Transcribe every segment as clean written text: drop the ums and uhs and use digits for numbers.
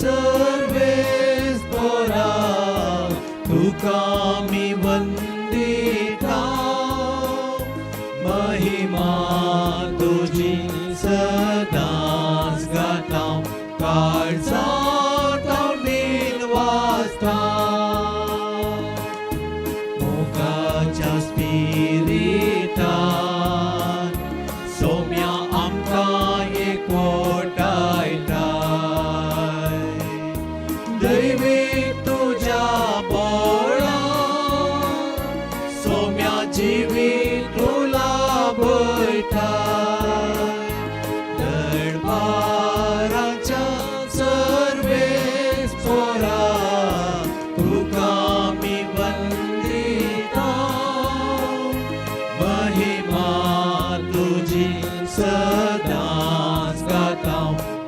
सर्वेस्परा तुका मी वंदिता महिमा तुझी सदाच गाता काळजात दिन वाजता मोगाच्या स्पिरिटान सोम्या आमकां एकवटायताय दैवीक तुझ्या बळान सोम्या जिवीत तुला भयताय दरबाराच्या सर्वेस्परा तुका मी वंदिता महिमा तुझी सदाच गाता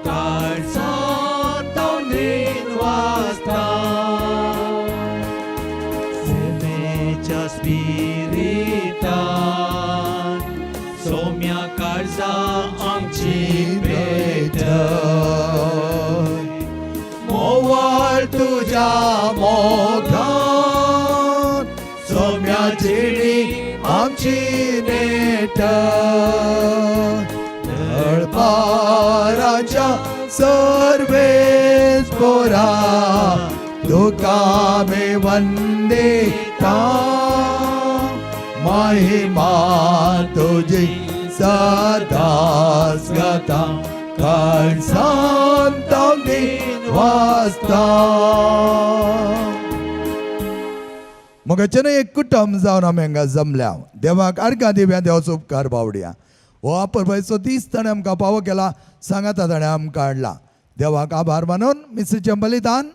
काळजात दिन वाजता सेवेच्या स्पिरिटान सोम्या काळजा आमची भेटय मोवाळ तुझ्या मोगान सोम्या जिणी आमची नेटय दरबाराच्या सर्वेस्परा तुका मी वंदिता महिमा तुझी सदाच गाता काळजात दिन वाजता. मोगाचें एक कुटुंब जावन आमी हांगा जमल्या देवाक आर्गां दिव्या देवाचो उपकार बावड्या हो परवायचो दीस ताणें आमकां पावो केला सांगाता ताणें आमकां हाडला देवाक आभार मानून मिसेचें बलिदान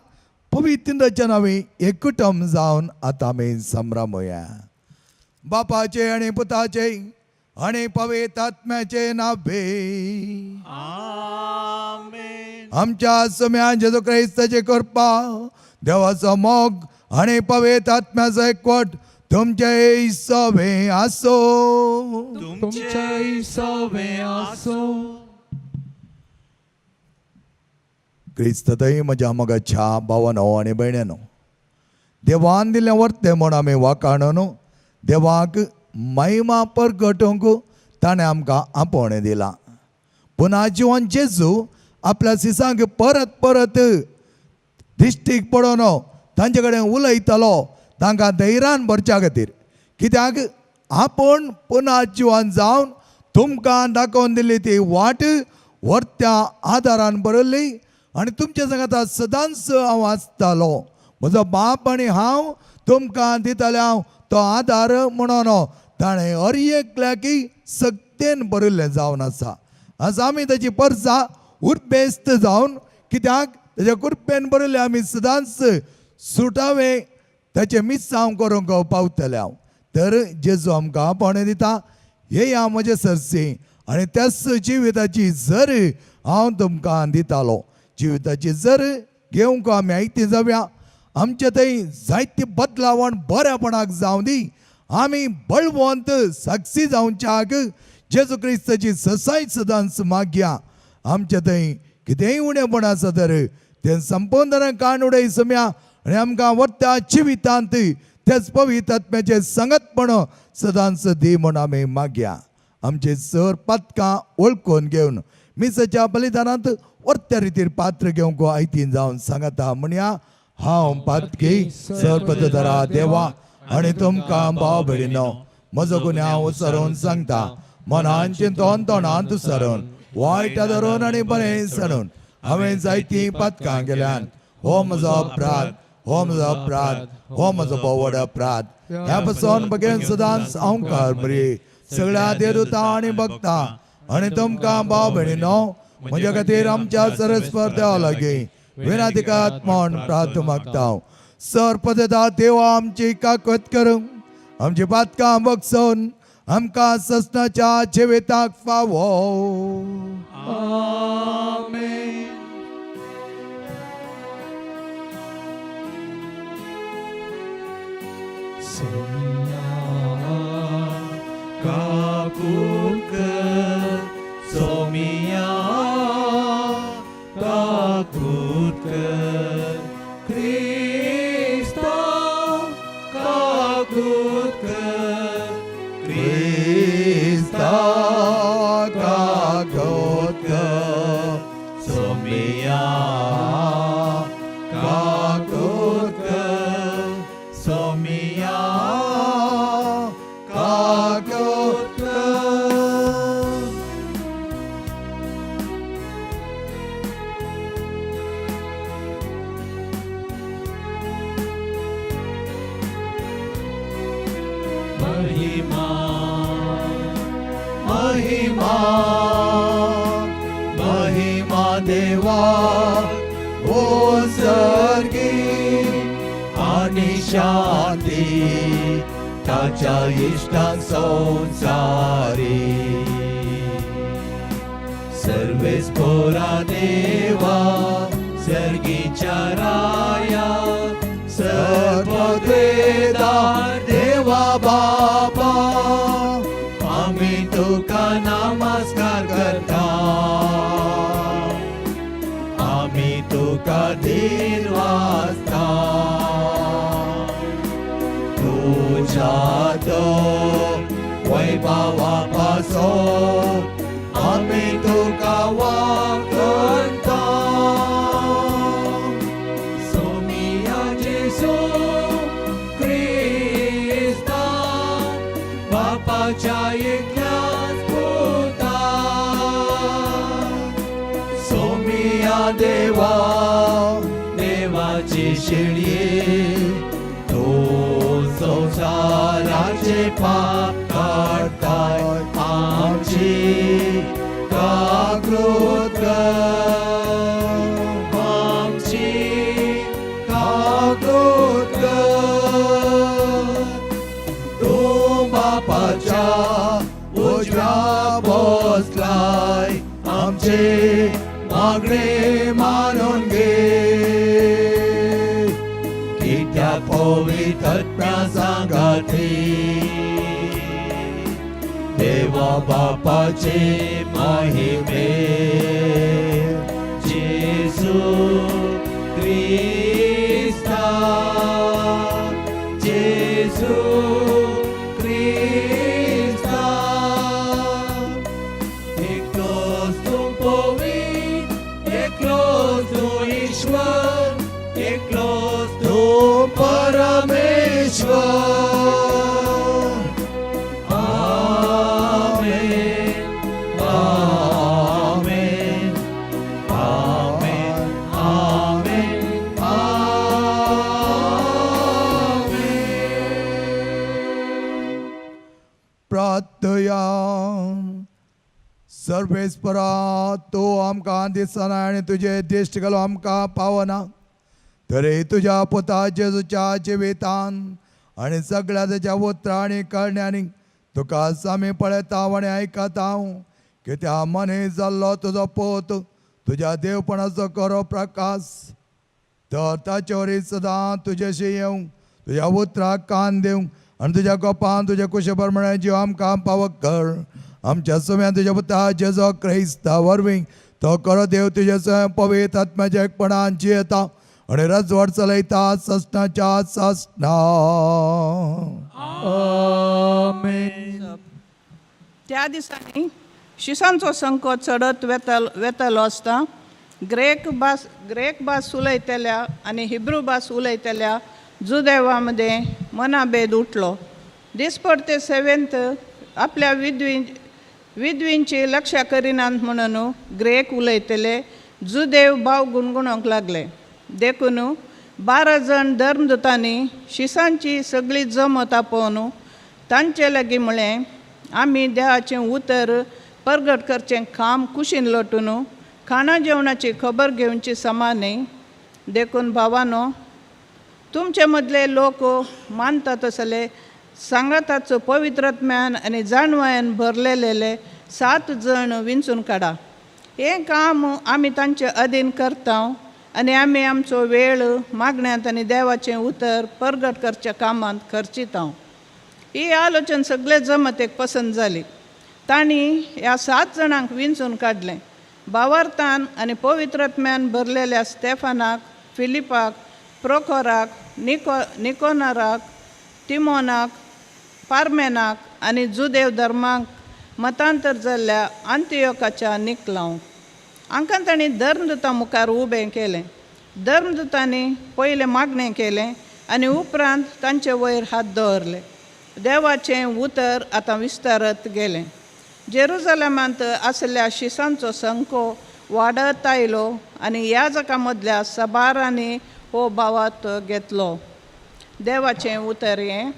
पवित्राच्या नांवी एक कुटुंब जावन आतां आमी संभ्रमुया. बापाचे आनी पुताचे आनी पवित्र आत्म्याचे नावे आमेन. आमच्या सम्या जेजू क्रिस्ताची कृपा देवाचो मोग आनी पवित्र आत्म्याचो एकवट तुमचे सवे आसो. तुमचे सवे आसो. क्रिस्ततय म्हज्या मोगाच्या भावानो आनी भयणीनो देवान दिल्लें वर्तें म्हूण आमी वाखाणून देवाक महिमा परगटूंक ताणें आमकां आपोवण दिलां. पुना जिवन जेजू आपल्या सिसांक परत परत दिश्टीक पडोवन तांचे कडेन उलयतालो तांकां धैर्यान भरच्या खातीर कित्याक आपूण पुना जिवन जावन तुमकां दाखोवन दिल्ली ती वाट वर्त्या आदारान बरयल्ली आनी तुमचे सांगाता सदांच हांव आसतालो. म्हजो बाप आनी हांव तुमकां दिताले हांव तो आदार म्हणून ताणें हर एकल्याकी सक्तेन बरयल्लें जावन आसा. आज आमी ताची परसां उर्बेस्त जावन कित्याक ताच्या कृपेन बरयल्लें आमी सदांच सुटावे ताचे मिसांव करूंक पावतले हांव. तर जेजू आमकां आपोवणें दिता हे हांव म्हजे सर्सी आनी त्याच जिविताची झर हांव तुमकां दितालो. जिविताची झर घेवंक आमी आयती जावया. आमचे थंय जायती बदलावण बऱ्यापणाक जावं दी. आमी बळवंत साक्षी जावच्याक जेजू क्रिस्ताची ससाय सदांच मागया. आमचे थंय कितेंय उणेपण आसा तर तें संपूर्ण काण उडय सम्या आनी आमकां वर्त्या जिवितांत तेच पवित्र आत्म्याचें संगतपण सदांच दी म्हूण आमी मागया. आमचे सर पातकां वळखून घेवन मिसाच्या बलिदानांत वर्त्या रितीर पात्र घेवंक आयतीन जावन सांगता म्हणया हांव पातकी सरपदरा देवा आनी तुमकां भाव भयणीनो म्हजो गुन्यांव हांव उसरोवन सांगता मनान चिंतोन तोंडांत उसरोवन वायट धरून आनी बरें सरून हांवें जायतीं पातकां केल्यान हो म्हजो अपराध हो म्हजो अपराध हो म्हजो बोवड अपराध. ह्या पासून बगेन सदांच हांव बरी सगळ्या देवदूतां आनी भक्तां आनी तुमकां भाव भयणीनो म्हज्या खातीर आमच्या सरस्पर देवा लागीं विनातिकात म्हूण प्रार्थना मागता. सरपददा देवा आमची काकत करूं आमची पातकां बगसोन आमकां ससनाच्या जिविताक फावो. आमेन. काकूक सोमिया काकूत कर क्रिस्ता काकूत कर Krista kakot ka सोमिया काकूत कर सोमिया kakot ka महिमा महिमा महिमा देवा ओ सर्गी आणि शांती ताच्या इष्टांक संसारी सर्वेस पोरा देवा सर्गीच्या राया सर्ववेदार देवा बाबा आम्ही तुका नमस्कार करता आम्ही तुका दिन वाजता तुझ्या तो वैभवापासून आम्ही तुका वागता सोमिया जेसू ख्रिस्ता बापाच्या एकल्याच पुता सोमिया देवा देवाची शिडी तो संसाराचे पाप काढताय आमची काकृत कर आमची काकृत कर तू बापाच्या उजव्या बसलाय आमचे मागणे मानून घे की त्या पवित्रत्म्या सांगाती देवा बापाचे महिमे जेसू ख्रिस्ता जेसू ख्रिस्ता एकलोच तू पवित्र एकलोच तू ईश्वर एकलोच तू परमेश्वर आमेन आमेन आमेन आमेन आमेन प्रार्थया सर्वेस्परा तो आमकां दिसना आनी तुजे दिश्ट घालो आमकां पावना तरी तुज्या पुता जेजूच्या जिवितान आनी सगळ्या तेच्या उतरां आनी करण्यांनी तुका सामी पळयता आनी आयकता हांव की त्या मनीस जाल्लो तुजो पोत तुज्या देवपणाचो खरो प्रकाश तर ताचे वरी सदां तुजेशी येवं तुज्या उतराक कान दिवं आनी तुज्या गोपान तुज्या कुशप्रमाणे जीव आमकां पावक कर आमच्या सुम्या तुज्या पुता जेजो क्रिस्ता वरवीं तो खरो देव तुजे सय पवित्र आत्म्याच्या एकपणान जियेता आणि रजवट चलयता ससनाच्या ससना आमेन त्या दिसांनी शिसांचो संको चडत वेतलो आसता ग्रेक भास उलयतल्या आनी हिब्रू भास उलयतल्या जुदेवा मध्ये मनाभेद उठलो दिसपडते सेवेंत आपल्या विद्वींची लक्ष्य करिनात म्हणून ग्रेक उलयतले जुदेव भाव गुणगुणोवंक लागले देखून 12 जण धर्मदूतांनी शिसांची सगळी जमत आपोवन तांचे लागीं म्हळें आमी देवाचें उतर परगट करचें काम कुशीन लोटून खाणा जेवणाची खबर घेवची समान्य देखून भावानो तुमचे मदले लोक मानतात असले सांगाताचो पवित्रत्म्यान आनी जाणवायान भरलेले 7 जण विंचून काडा हें काम आमी तांचे अधीन करता आनी आमी आमचो वेळ मागण्यांत आनी देवाचें उतर परगट करच्या कामांत खर्चिता ही आलोचन सगळे जमतेक पसंत जाली तांणी ह्या 7 जाणांक विंचून काडलें भावार्थान आनी पवित्रत्म्यान भरलेल्या स्टेफानाक, फिलिपाक, प्रोखोराक, निकोनाराक, तिमोनाक, पार्मेनाक आनी जुदेव धर्मांक मतांतर जाल्ल्या अंत्योकाच्या निकलांक. हांकां तांणी धर्मदुतां मुखार उबें केलें. धर्मदुतांनी पयलें मागणें केलें आनी उपरांत तांचे वयर हात दवरले. देवाचें उतर आतां विस्तारत गेलें. जेरुजलेमांत आसल्या शिसांचो संको वाडत आयलो आनी याजकां मदल्या सबारांनी हो भावात घेतलो. देवाचें उतर हें.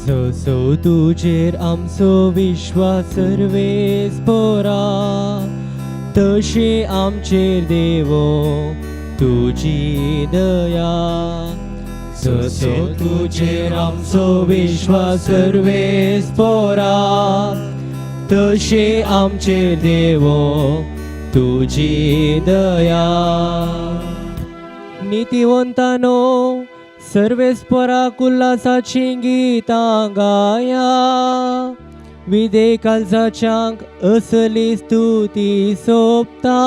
जसो तुजेर आमचो विश्वास सर्वेस पोरा, तशी आमचेर देवो तुजी दया. जसो तुजेर आमचो विश्वास सर्वेस पोरा, तशी आमचेर देवो तुजी दया. नितिवंतानो सर्वेस्पराक उल्हासाची गितां गाया, विदे कालजाच्यांक असली स्तुती सोपता.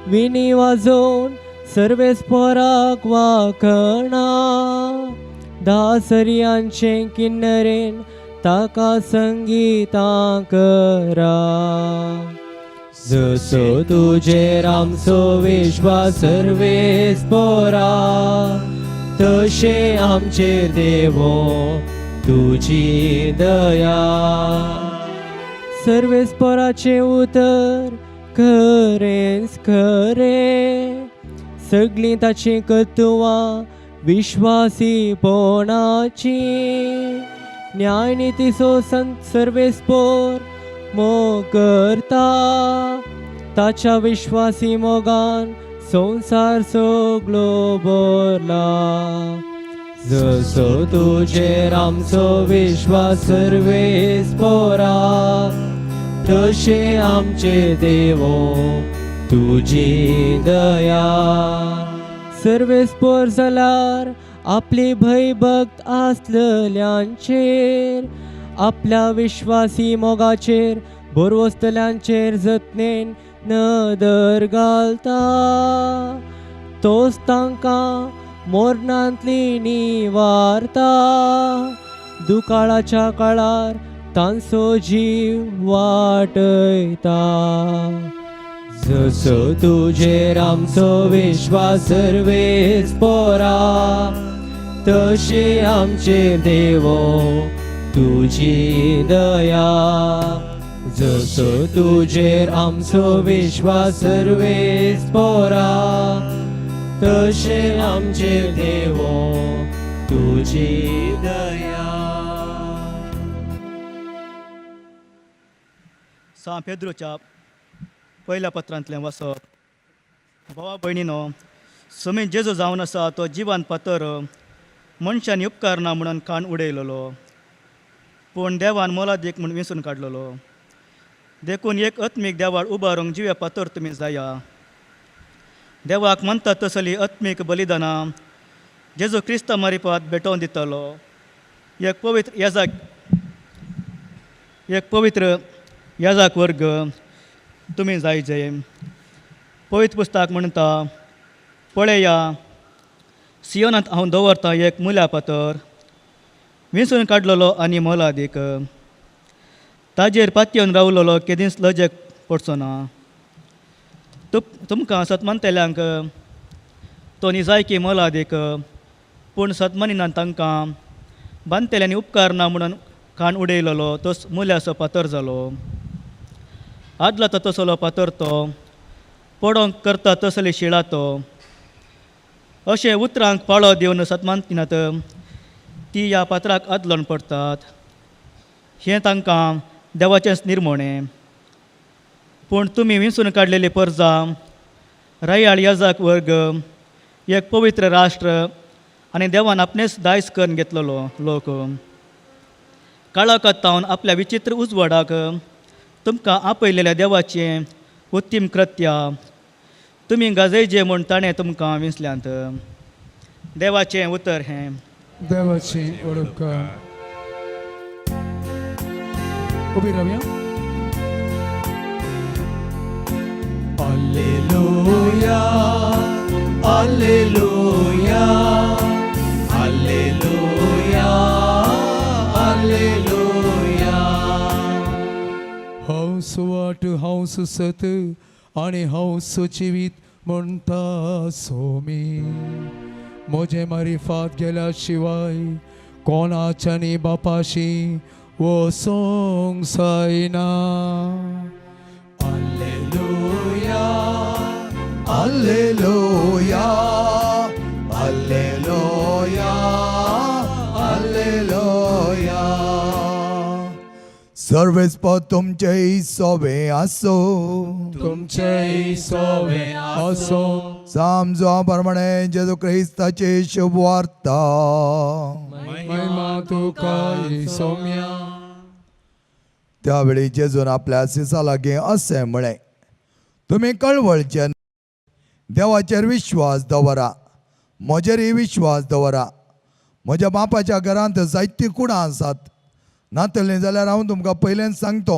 विणी वाजोवन सर्वेस्पराक वाखणा, दासरियांचें किन्नरेन ताका संगीतां करा. जसो तुजेर आमचो विश्वास सर्वेस पोरा, तशे आमचेर देवो तुजी दया. सर्वेस्पराचें उतर खरेंच खरें, सगळीं ताची कतुवां विश्वासीपणाची. न्यायनितीचो संत सर्वेस्पोर मोग करता, ताच्या विश्वासी मोगान संसार सगळो भरला. जसो तुजेर आमचो विश्वास सर्वेस पोरा, तशे आमचे देवो तुजी दया. सर्वेस्पोर जाल्यार आपली भयभक्त आसलेल्यांचेर, आपल्या विश्वासी मोगाचेर बरवस्तल्यांचेर जतनेन नदर घालता. तोच तांकां मोरणांतली निवारता, दुकाळाच्या काळार तांचो जीव वाटयता. जसो तुजेर आमचो विश्वास सर्वेस पोरा, तशे आमचेर देवो तुजी दया. जसो तुजेर आमचो विश्वास सर्वेस पोरा, तशे आमचेर देवो तुजी दया. सा पेद्रोच्या पयल्या पत्रांतलें वाचप. भावा भयणीनो, समीत जेजू जावन आसा तो जिवान पातर मनशांनी उपकार ना म्हणून कान उडयलेलो, पूण देवान मोलादीक म्हूण विंचून काडलेलो. देखून एक आत्मीक देवाळ उबारूंक जिवे पातर तुमी जाया. देवाक म्हणटा तसली आत्मीक बलिदानां जेजू क्रिस्ता मारिपात भेटोवन दितलो. एक पवित्र याजाक वर्ग तुमी जायचे. पवित्र पुस्तक म्हणटा, पळया सियोनांत हांव दवरता एक मुल्या पातर, विंचून काडलेलो आनी मोलादीक. ताजेर पातयेवन रावलेलो केदींच लजेक पडचो ना. तुमकां सतमंतल्यांक तो निजायकी मोलादीक, पूण सतमनिनान तांकां बांदतेल्यांनी उपकार ना म्हणून कान उडयलेलो तोच मुल्याचो पातर जालो. आदलो तसलो पातर तो, पडोंक करता तसली शिळा तो. अशें उतरांक पाळो दिवन सतमंतिनात ती ह्या पात्राक आदलोन पडटात. हें तांकां देवाचेंच निर्मोणें. पूण तुमी विंचून काडलेली परजां, रायाळ याजाक वर्ग, एक पवित्र राष्ट्र आनी देवान आपणेच दायज करून घेतलेलो लोक. काळाकात तावन आपल्या विचित्र उजवाडाक तुमकां आपयलेल्या देवाचें उत्तीम कृत्या. तुमी गाजयचे म्हूण ताणें तुमकां विंचल्यांत. देवाचें उतर हें. देवाची ओळख. उभी राहूया. Alleluia, Alleluia, Alleluia, Alleluia. हंस वाट हंस सत आणि हंस जिवीत म्हणटा सोमी. म्हजे मारिफात गेल्या शिवाय कोणाच्यानी बापाशी वसोंक जायना. Alleluia, Alleluia, Alleluia, Alleluia. सर्वेस्पद तुमचे सोबे आसो. तुमचे सोवे असो. समजो प्रमाणे जेजू ख्रिस्ताची शुभ वार्ता. महिमा तुका सौम्या. त्यावेळी जेजून आपल्या शिसा लागीं असे म्हळे, तुमी कळवळचे न्हय. देवाचेर विश्वास दवरा, म्हजेरय विश्वास दवरा. म्हज्या बापाच्या घरांत जायतीं कुडां आसात. नातलीं जाल्यार हांव तुमकां पयलेंच सांगतो.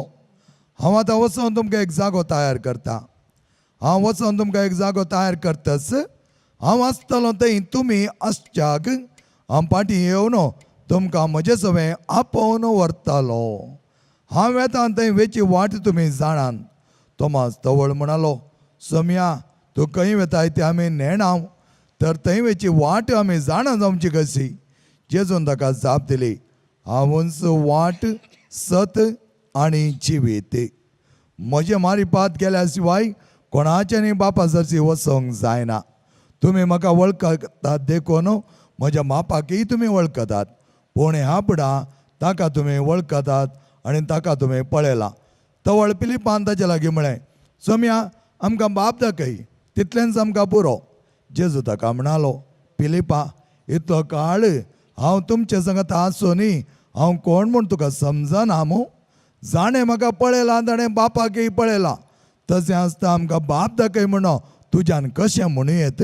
हांव आतां वचोन तुमकां एक जागो तयार करता. हांव वचोन तुमकां एक जागो तयार करतस हांव आसतलों थंय तुमी आसच्याक हांव फाटीं येवन तुमकां म्हजे सवें आपोवन व्हरतलो. हांव येता थंय वेची वाट तुमी जाणात. तोमास तवळ म्हणालो, सोम्या तूं खंय वेताय तें आमी नेणाव, तर थंय वेची वाट आमी जाणा जावची कशी. जेजून ताका जाप दिली, हांवूच वाट सत आनी जिवीत. म्हजे मारिपात गेल्या शिवाय कोणाच्यानी बापा सरशी वचोंक जायना. तुमी म्हाका वळखतात देखून म्हज्या बापाकय तुमी वळखतात. पूण ह्या फुडां ताका तुमी वळखतात आनी ताका तुमी पळयला. तवळ पिलिपान ताचे लागीं म्हळें, सोम्या आमकां बाप दाखय, तितलेंच आमकां पुरो. जेजू ताका म्हणालो, पिलिपा इतलो काळ हांव तुमचे सांगात आसोनी हांव कोण म्हूण तुका समजना मू. जाणें म्हाका पळयला ताणें बापाकय पळयला. तशें आसता आमकां बाप दाखय म्हणो तुज्यान कशें म्हणू येत.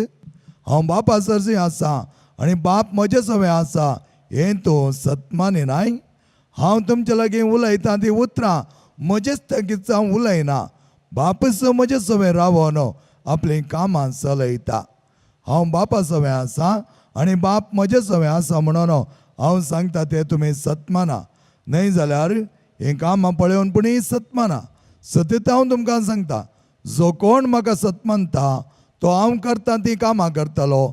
हांव बापा सरशी आसा आनी बाप म्हजे सवें आसा हें तूं सत मानिनाय. हांव तुमचे लागीं उलयतां ती उतरां म्हजेच तकीच हांव उलयना. बापूच म्हजे सवें रावोन आपलीं कामां चलयता. हांव बापा सवें आसा आनी बाप म्हजे सवें आसा म्हणून हांव सांगता तें तुमी सत माना. न्हय जाल्यार हें कामां पळोवन पूण ही सत माना. सतीत हांव तुमकां सांगता, जो कोण म्हाका सत मानता तो हांव करता तीं कामां करतलो,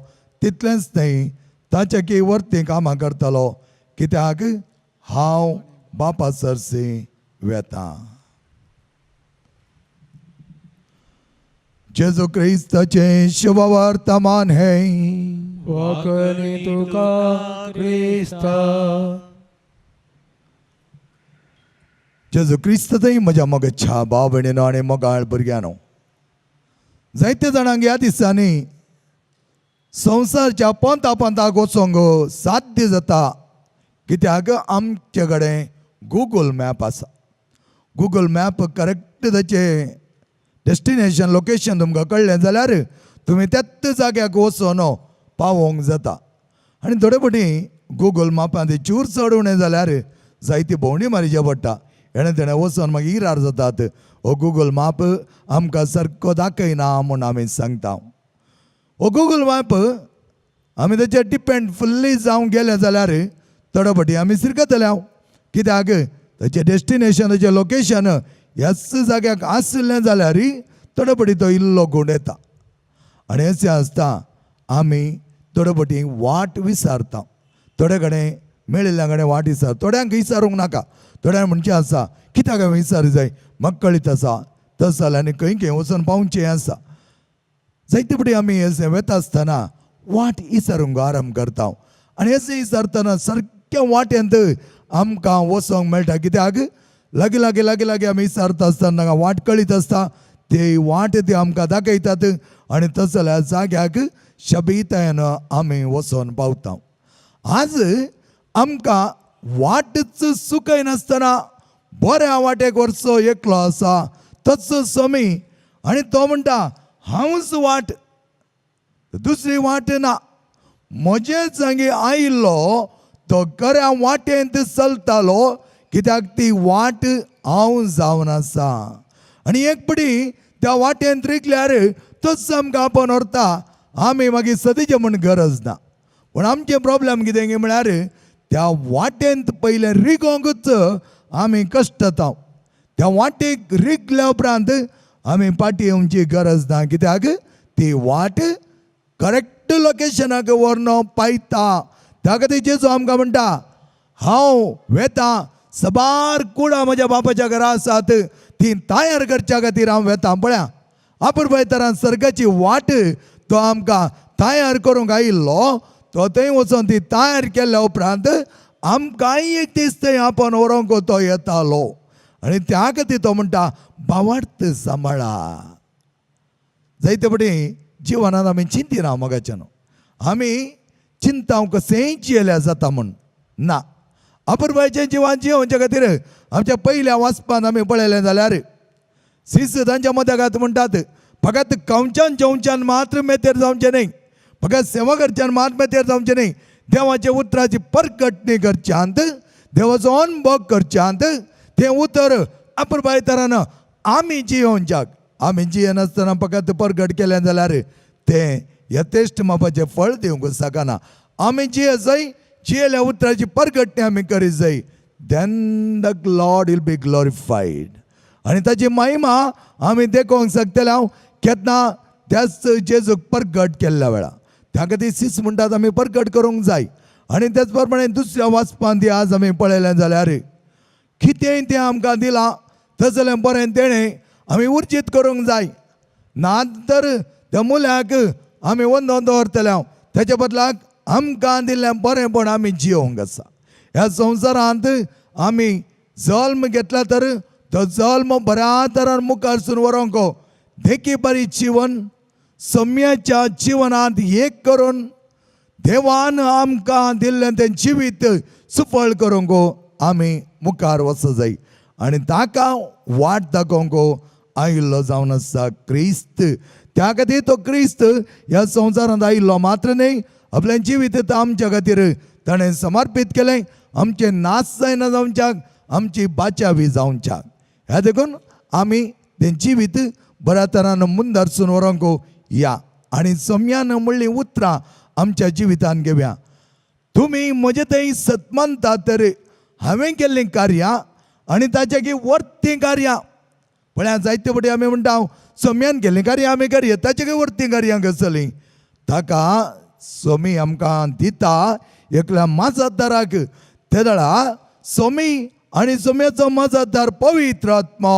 तितलेंच न्हय ताच्याकी वर्ती कामां करतलो, कित्याक हांव बापा सरशी वेता. जेजू क्रिस्ताचे शुभ वर्तमान हे. वाकणी तुका क्रिस्ता. जेजू क्रिस्त थंय म्हज्या मोगेच्या भाव भयणीनो आनी मोगाळ भुरग्यानो, जायते जाणांक ह्या दिसांनी संवसारच्या पंथा पंथाक वचोंक साध्य जाता, कित्याक आमचे कडेन गुगल मॅप आसा. गुगल मॅप करेक्ट ताचे डेस्टिनेशन लोकेशन तुमकां कळ्ळें जाल्यार तुमी त्याच जाग्याक वचोन पावोंक जाता. आनी थोडे फावटी गुगल मॅपांत चूर चड उणें जाल्यार जायती भोंवडी मारचें पडटा. हेणें तेणें वचोन मागीर इरार जातात, हो गुगल मॅप आमकां सारको दाखयना म्हूण आमी सांगता. हो गुगल मॅप आमी ताचेर डिपेंड फुल्ली जावं गेले जाल्यार थोडे फावटी आमी सिरकतले. कित्याक ताचें डेस्टिनेशन ताचें लोकेशन ह्याच जाग्याक आसलें जाल्यार थोडे फावटी तो इल्लो घुंड येता. आनी अशें आसता आमी थोडे फावटी वाट विसारता. थोडे कडेन मेळिल्ल्या कडेन वाट विसार. थोड्यांक विचारूंक नाका. थोड्यांक म्हणचें आसा कित्याक विचार जाय, म्हाका कळीत आसा तस जाल्यार आनी खंय खंय वचून पावचें आसा. जायते फावटी आमी अशें वेता आसतना वाट विचारूंक आरंभ करता. आनी अशें विचारतना सारक्या वाटेंत आमकां वचोंक मेळटा. कित्याक लागीं लागीं लागीं लागीं आमी विचारता आसतना ताका वाट कळीत आसता. ती वाट ती आमकां दाखयतात आनी तस जाल्यार जाग्याक शबीतायेन आमी वचोन पावता. आज आमकां वाटच चुकय नासतना बऱ्या वाटेक वचचो एकलो आसा, तोच समी. आनी तो म्हणटा हांवच वाट दुसरी वाट ना. म्हजे जागी आयिल्लो तो खऱ्या वाटेंत चलतालो, कित्याक ती वाट हांव जावन आसा. आनी एकपटी त्या वाटेंत रिकल्यार तोच आमकां आपण व्हरता. आमी मागीर सदीचे म्हण गरज ना. पूण आमचे प्रॉब्लेम कितें गे म्हळ्यार त्या वाटेंत पयलें रिगोंकूच आमी कश्टता. त्या वाटेक रिगल्या उपरांत आमी फाटीं येवची गरज ना, कित्याक ती वाट करेक्ट लोकेशनाक व्हरून पायता. त्या खातीर जेजू आमकां म्हणटा, हांव वेता सबार कुडा म्हज्या बापाच्या घरा आसात, ती तयार करच्या खातीर हांव वेता. पळया, आपूण तरान सर्गाची वाट तो आमकां तयार करूंक आयिल्लो. तो थंय वचून ती तयार केल्या उपरांत आमकां एक दीस थंय आपण व्हरोंक तो येतालो. आनी त्या खातीर तो म्हणटा, भावार्थ सांबाळा. जायते फावटी जिवनांत आमी चिंतिना मोगाच्यान. आमी चिंता कशेंय जियेल्या जाता म्हूण ना. अपुरबायच्या जिवान जियोवच्या खातीर आमच्या पयल्या वाचपान आमी पळयलें जाल्यार श्रीस तांच्या मदगात म्हणटात, फकत खावच्यान जेवच्यान मात्र मेतेर जावचें न्ही, फकत सेवा करच्यान मात्र मेतेर जावचें न्ही, देवाचे उतराची परगटणी करच्यांत, देवाचो अनुभव करच्यांत तें उतर अपुरबाय तरान आमी जियोवच्याक. आमी जियेनासतना फकत परगट केलें जाल्यार तें यथेश्ट मापाचें फळ दिवंक शकना. आमी जिये जाय, जियेल्या उतराची परगटणी आमी करीत जाय. Then the Lord will be glorified. आनी ताची महिमा आमी देखूंक शकतले. हांव केन्ना त्याच जेजूक परगट केल्ल्या वेळा त्या खातीर सीस म्हणटात आमी परगट करूंक जाय. आनी तेच प्रमाणे दुसऱ्या वाचपान ती आज आमी पळयलें जाल्यार कितेंय तें आमकां दिलां, तसलें बरें तेणें आमी उर्जीत करूंक जाय. ना तर त्या मुल्याक आमी वंदोवन दवरतले. तेच्या बदलाक आमकां दिल्लें बरेंपण आमी जियोंक आसा. ह्या संवसारांत आमी जल्म घेतला तर तो जल्म बऱ्या तरान मुखार सुन व्हरोंक देखी बरी जीवन सम्याच्या जिवनांत एक करून देवान आमकां दिल्लें तें जिवीत सुफळ करूंक आमी मुखार वचूं जाय. आनी ताका वाट दाखोवंक आयिल्लो जावन आसा क्रिस्त. त्या खातीर तो क्रिस्त ह्या संवसारांत आयिल्लो मात्र न्ही, आपलें जिवीत आमच्या खातीर ताणें समर्पीत केलें, आमचें नाश जायना जावच्याक, आमची बाचावी जावच्याक. ह्या देखून आमी तें जिवीत बऱ्या तरान मुंदारसून व्हरोंक या. आनी सम्यान म्हणलीं उतरां आमच्या जिवितान घेवया. तुमी म्हजे थंय सत मानता तर हांवें केल्लीं कार्यां आनी ताच्या वर्ती कार्यां. म्हळ्यार जायते फावटी आमी म्हणटा सम्यान केल्लीं कार्यां आमी करया, ताच्या वर्ती कार्यां कसलीं. ताका सोमी आमकां दिता एकल्या माजतदाराक. ते दळा सोमी आनी सोम्याचो माजतदार पवित्र आत्मा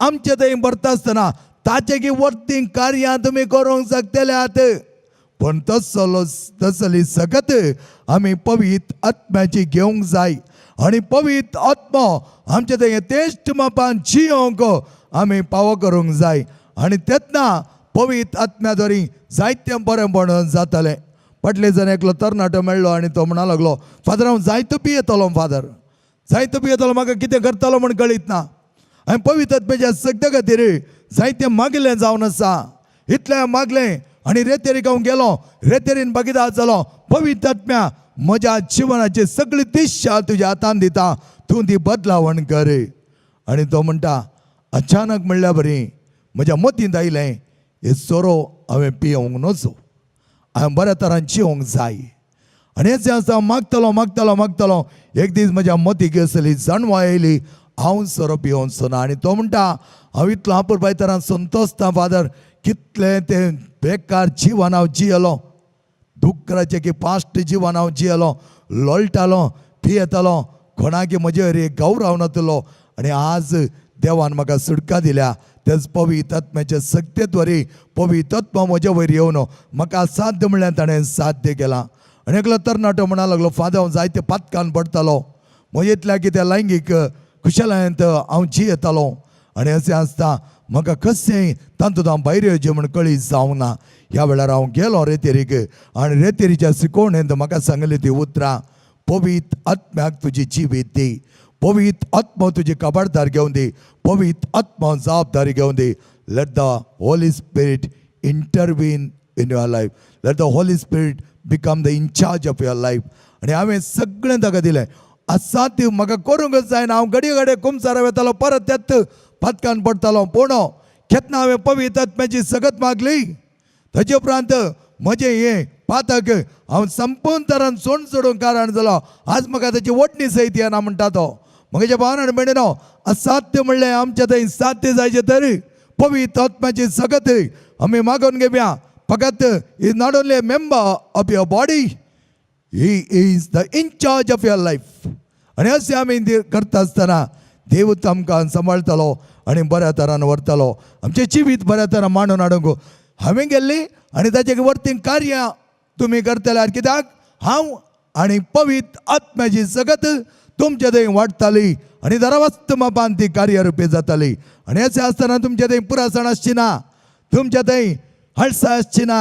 आमचे थंय भरता आसतना ताचे वर्ती कार्यां तुमी करूंक शकतल्यात. पण तसली सकत आमी पवित्र आत्म्याची घेवंक जाय. आनी पवित्र आत्मा आमचे थंय यथेश्ट मापान जियोंक आमी पावो करूंक जाय. आनी तेन्ना पवित्र आत्म्याद्वारी जायतें बरेंपण जातलें. फाटले जण एकलो तरणाटो मेळ्ळो आनी तो म्हणूंक लागलो, फादर हांव जायतो पियेतलो, फादर जायतो पियेतलो, म्हाका कितें करतलो म्हूण कळीत ना. हांवें पवित्र आत्म्याच्या सक्ते खातीर जायतें मागलें जावन आसा, इतलें मागलें आनी रेतेरीक हांव गेलो, रेतेरीन बगिदा जालो. पवित्र आत्म्या म्हज्या जिवनाची सगळी दिशा तुज्या हातान दिता, तूं ती बदलावण कर. आनी तो म्हणटा, अचानक म्हणल्यार बरी म्हज्या मतींत आयलें, हे सोरो हांवें पियोंक नजो, हांवें बऱ्या तरान जियोंक जाय. आनी हें आसा मागतलो मागतलो मागतलो एक दीस म्हज्या मतीक असली जाणवा येयली, हांव सोरो पियोंचो ना. आनी तो म्हणटा, हांव इतलो आपुरबाय तरान संतोसता फादर, कितलें तें बेकार जिवन हांव जियेलो, दुकराचें की पास्ट जिवन हांव जियेलो, लोळटालो पियेतालो, कोणाक म्हजे हरी गौरव नातलो. आनी आज देवान म्हाका सुटका दिल्या. तेच पवित्र आत्म्याचे सक्तेद्वारे पवित्र आत्मा म्हज्या वयर येवन म्हाका साध्य म्हणल्यार ताणें साध्य केलां. आनी एकलो तरणाटो म्हणूंक लागलो, फादर हांव जायते पातकान पडटालो, म्हजे इतल्या कितें लैंगीक खुशालायेंत हांव जियेतालो. आनी अशें आसता म्हाका कशेंय तातूंत हांव भायर येवचें म्हूण कळीत जावंक ना. ह्या वेळार हांव गेलो रेतेरीक आनी रेतेरीच्या शिकोवणेंत म्हाका सांगली ती उतरां, पवित्र आत्म्याक तुजी जिवीत दी, पवित्र आत्मा तुजी काबाडदार घेवन दी, पवित्र आत्मा जबाबदारी घेवन दी. Let the Holy Spirit intervene in your life. Let the Holy Spirit become the in charge of your life. आणि हांवें सगळें ताका दिलें. असाध्य म्हाका करूंकच जायना. हांव घडये घडये कुमसारा वेतालो, परत त्यात फातकान पडटालो. पूण केन्ना हांवें पवित्र आत्म्याची सगत मागली. ताचे उपरांत म्हजें हें पातक हांव संपूर्ण तरान सोडूंक कारण जालो. आज म्हाका ताची वटणी सयत येना म्हणटा तो. म्हज्या भावान म्हणिनो असाध्य म्हणलें आमच्या थंय साध्य जायचे तर पवित्र आत्म्याची सगत आमी मागून घेवया. फकत is not only a member of your body, he is the in charge of your life. आनी अशें आमी करता आसतना देव आमकां सांबाळटलो आनी बऱ्या तरान व्हरतलो. आमचें जिवीत बऱ्या तरान मांडून हाडूंक हांवें गेल्ली आनी ताचे वर्तींग कार्य तुमी करतल्यार कित्याक हांव आनी पवित्र आत्म्याची सगत तुमचे थंय वाडटली आनी दरवस्त मापान ती कार्यरुपी जातली. आनी अशें आसतना तुमचे थंय पुरासण आसची ना, तुमच्या थंय हळसाय आसची ना,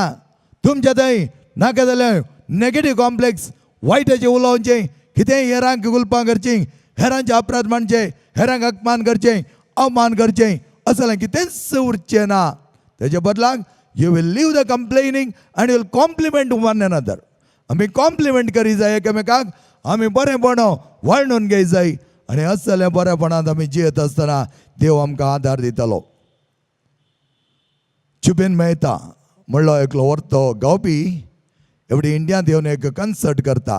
तुमच्या थंय नाका जाल्यार नेगेटीव कॉम्प्लेक्स वायटाचें उलोवचें, कितेंय हेरांक गुलपां करचीं, हेरांचे अपराध मांडचे, हेरांक अपमान करचें, अवमान करचें, असलें कितेंच उरचें ना. तेजे बदलाक you will leave the complaining and you will compliment one another. आमी कॉम्प्लिमेंट करी जाय एकामेकाक, आमी बरेपण वळणून घेय जाय आनी असलें बरेपणांत आमी जियेत आसतना देव आमकां आदार दितलो. जुबिन मेहता म्हणलो एकलो व्हरतो गावपी एवढी इंडियांत येवन एक कन्सर्ट करता.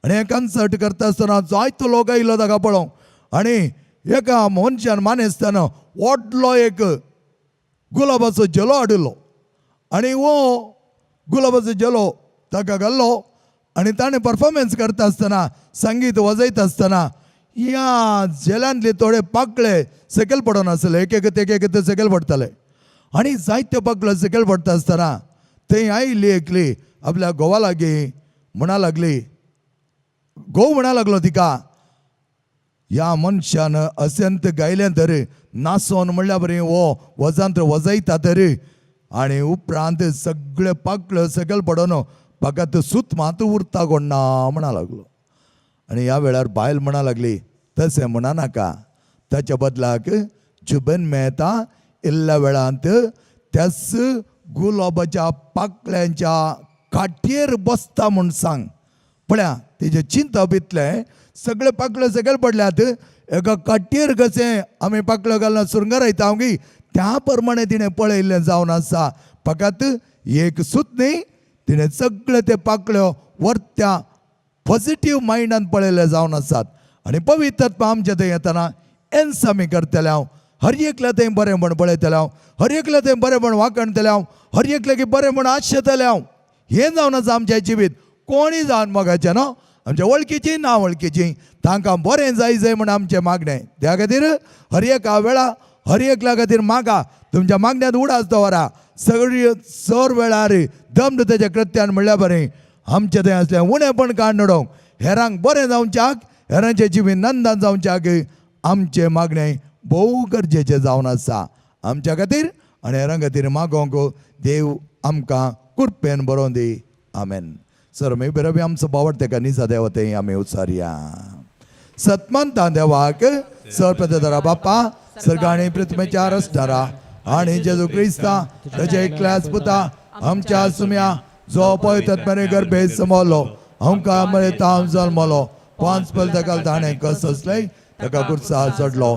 आनी हें कन्सर्ट करता आसतना जायतो लोक आयलो ताका पळोवंक आनी एका मनशान मानेस्ताना व्हडलो एक गुलाबाचो जेलो हाडिल्लो आनी हो गुलाबाचो जेलो ताका घाल्लो आनी ताणें परफॉर्मन्स करता आसतना संगीत वाजयता आसतना ह्या जेलांतले थोडे पाकळे सकयल पडून आसले, एक एक सकयल पडटाले आनी जायत्यो पाकळ्यो सकयल पडटा आसतना थंय आयिल्ली एकली आपल्या घोवा लागीं म्हणा लागली, घोव म्हणा लागलो तिका, ह्या मनशान असेंत गायलें तर नाचोन म्हणल्या बरें हो वजांत वजयता तर. आनी उपरांत सगळे पाकळ्यो सकयल पडोन फकत सूत मात उरता कोण ना म्हणा लागलो. आनी ह्या वेळार बायल म्हणा लागली, तशें म्हणा नाका, ताच्या बदलाक जुबिन मेहता इल्ल्या वेळांत त्याच गुलाबाच्या पाकळ्यांच्या काठयेर बसता म्हूण सांग. पळया तेजे चिंता भितलें सगळे पाकळे सकयल पडल्यात, एका काठयेर कशें आमी पाकळ्यो घालून सुरंग रोयता ओगी त्या प्रमाणे तिणें पळयल्लें जावन आसा. फकत एक सूत न्ही, तिणें सगळे ते पाकळ्यो वर्त्या पॉझिटीव मायंडान पळयले जावन आसात. आनी पवित्र आत्मा आमचे थंय येतना एन्स आमी करतले. हांव हर एकल्या थंय बरें म्हण पळयतले, हांव हर एकल्या थंय बरें म्हण वाकणतले, हांव हर एकल्या बरें म्हण आशेतले. हांव हें जावन आसा आमचें जिवीत. कोणीय जावन मोगाचें न्हू, आमच्या वळखीचीं ना वळखीचीं, तांकां बरें जाय म्हण आमचें मागणें. त्या खातीर हर एका वेळा हर एकल्या खातीर मागा, तुमच्या मागण्यांत उडास दवरा. सगळी सर वेळार दमड तेच्या कृत्यान म्हणल्यार बरें आमचें थंय असलें उणेपण काड नडोवंक, हेरांक बरें जावच्याक, हेरांचें जिवीत नंदान जावच्याक आमचें मागणें भोव गरजेचें जावन आसा. आमच्या खातीर आनी हेरां खातीर मागोवंक देव आमकां कृपेन बरोवन दी. आमेन. सर मे बरोबर आमचो बावट तेका निजा देवा थंय आमी उचारया. सतमंता देवाक सर्वप्रथम बाप्पा सर्गाणी पृथ्वीच्या रचणारा आणि जेजू क्रिस्ता ताचे एकल्याच पुता आमच्या सुम्या जो पवित्र गर्भे समोलो आमकां मरेतां जल्मलो, पांच पल ताका ताणें कस असले ताका कुर्सार चडलो,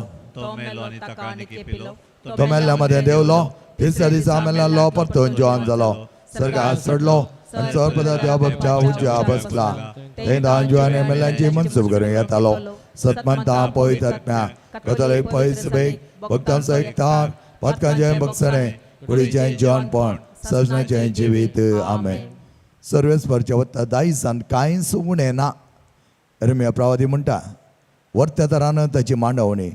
तो मेल्ल्या मध्ये देवलो, तिसऱ्या दिसा मेल्लो परतून जिवंत जालो, सर्गाक चडलो आनी सर्वप्रथम देवा बापच्या उजव्या बसला. थंय दांजुआनी मेल्ल्यांची मनसूब करूंक येतालो. सतमंता पवित्र आत्म्या कथोलीक पयसबेक भक्तांचो एकठाण पदकांचें बक्षणें कुडीचें जेवणपण सजण्याचें जिवीत. आमेन. सर्वेस्परच्या वता दायजांत कांयच उणें ना. एरमिया प्रवादी म्हणटा वर्त्या तरान ताची मांडवणी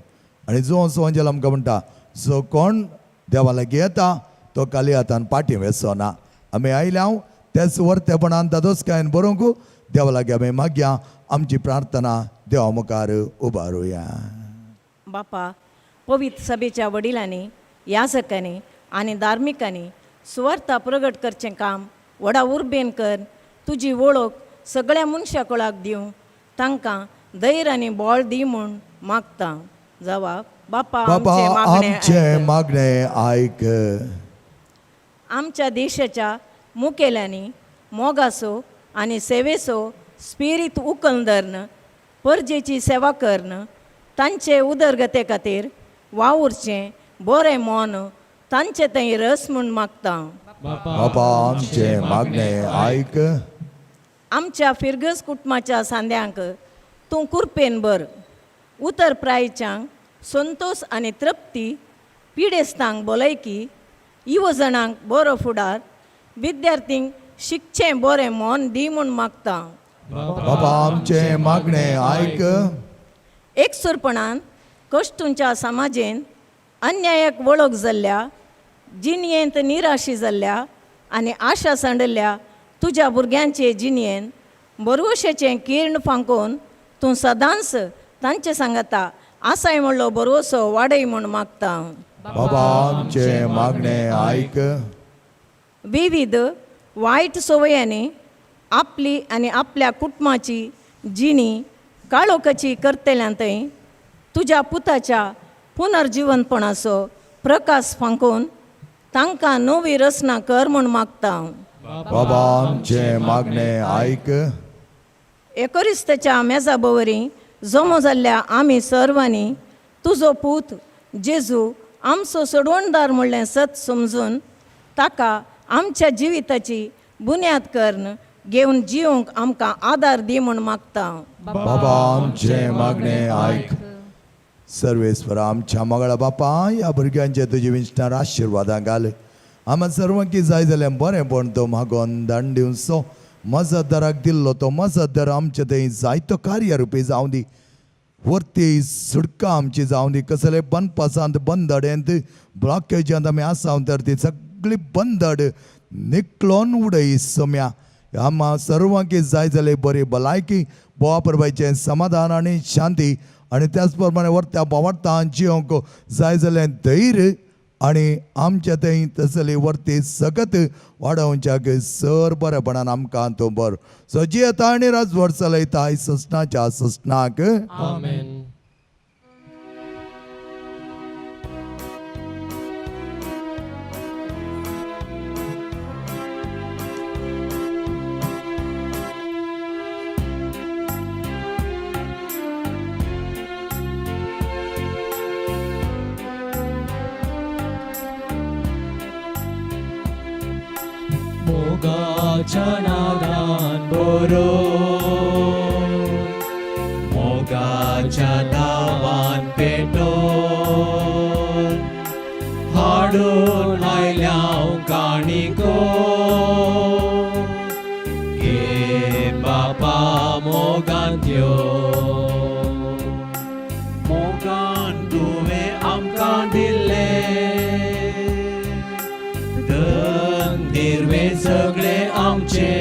आनी जो संवंजल आमकां म्हणटा जो कोण देवा लागीं येता तो खाली हातान पाटी वेसना. आमी आयल्याव तेच वर्तेपणान दादोसकायेन बरोवंक देवा लागीं आमी मागया. आमची प्रार्थना देवा मुखार उबारुया. बापा, पवित्र सभेच्या वडिलांनी याजकांनी आनी धार्मिकांनी सुवार्ता प्रगट करचें काम व्हडा उर्बेन कर. तुजी वळख सगळ्या मनशा कुळाक दिवं, तांकां धैर्य आनी बळ दी म्हूण मागता. जवाब बापा बाबा आमचे मागणें आयक. आमच्या देशाच्या मुखेल्यांनी मोगासो आनी सेवेसो स्पिरीत उखल धरन परजेची सेवा करन तांचे उदरगते खातीर वावुरचें बरें मोन तांचे थंय रस म्हूण मागता. बाबा आमचे मागणे आयक. आमच्या फिरगस कुटुंबाच्या सांद्यांक तूं कुरपेन भर. उतर प्रायच्यांक संतोष आनी तृप्ती, पिडेस्तांक भलायकी, युवजणांक बरो फुडार, विद्यार्थींक शिकचें बरें मोन दी म्हूण मागता. बाबा आमचे मागणे आयक. एकसुरपणान कश्टूंच्या समाजेन अन्यायाक वळख जाल्ल्या, जिणयेंत निराशी जाल्ल्या आनी आशा सांडल्या तुज्या भुरग्यांचे जिणयेन बरवशेचें किर्ण फांकोवन तूं सदांच तांचे सांगता आसाय म्हणलो बरवसो वाडय म्हूण मागता. बाबा आमचे मागणे आयक. विविध वायट सवयांनी आपली आनी आपल्या कुटुंबाची जिणी काळोखाची करतल्यां थंय तुज्या पुताच्या पुनर्जिवनपणाचो प्रकाश फांकोवन तांकां नवी रचना कर म्हूण मागता. बाबा आमचे मागणे आयक. एकोरिस्ताच्या मेजा बवरी जमो जाल्ल्या आमी सर्वांनी तुजो पूत जेजू आमचो सोडवणदार म्हणलें सत समजून ताका आमच्या जिविताची बुन्याद करन घेवन जिवंक आमकां आदार दी म्हूण मागता. बाबा आमचे मागणे आयक. सर्वेस्वरा आमच्या मंगळा बापा ह्या भुरग्यांचे तुजे विश्वार आशिर्वादां घाल. आम्हा सर्वांकी जाय जाल्यार बरेंपण तो मागोन दान दिवचो. मजतदाराक दिल्लो तो मजतदार आमचे थंय जायतो कार्य रुपी जावं दी. वर्ती सुटका आमची जावं दी. कसले बनपासांत बंदडेंत ब्लॉकेजांत आमी आसा तर ती सगळी बंदड निकलोन उडय सोम्या. आम्हा सर्वांकी जाय जाल्यार बरी भलायकी, बोवा परबायचें समाधान आनी शांती आनी त्याच प्रमाणे वर्त्या वावरता जिवंक जाय जाल्यार धैर्य आनी आमच्या थंय तसली वर्ती सगत वाडोवच्याक सर बरेपणान आमकां तो बर सजी येता आनी राजवट चलयता ससनाच्या ससनाक. आमेन. मोगाच्या नादान बरो, मोगाच्या नावान पेटोन हाडून आयल्या काणिको. गे बापा मोगान यो, मोगान तुवें आमकां दिल्ले निर्वे सगळे आमचे